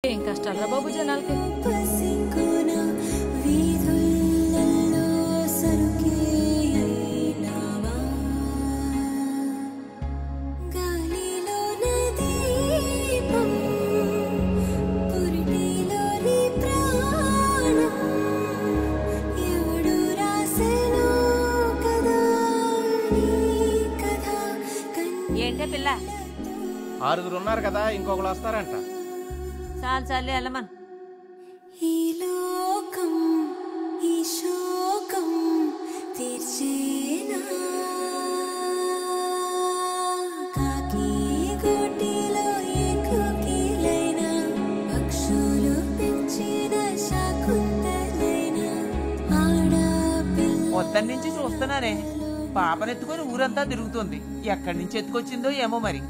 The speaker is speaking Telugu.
ఏం కష్టాలరా బాబు జనాలకి. ఏంటే పిల్ల? 6 ఉన్నారు కదా, ఇంకొకరు వస్తారంట. చాలు చాలు వెళ్ళమన్. ఈ లోకం ఈ శోకం తీర్చేనా, కాకి గూటిలో ఏకుకిలైన పక్షులు పెంచిన శాకుంతలైన ఆడపిల్ల. పొద్దున్న నుంచి చూస్తున్నానే, పాపనెత్తుకొని ఊరంతా తిరుగుతుంది. ఎక్కడి నుంచి ఎత్తుకొచ్చిందో ఏమో మరి.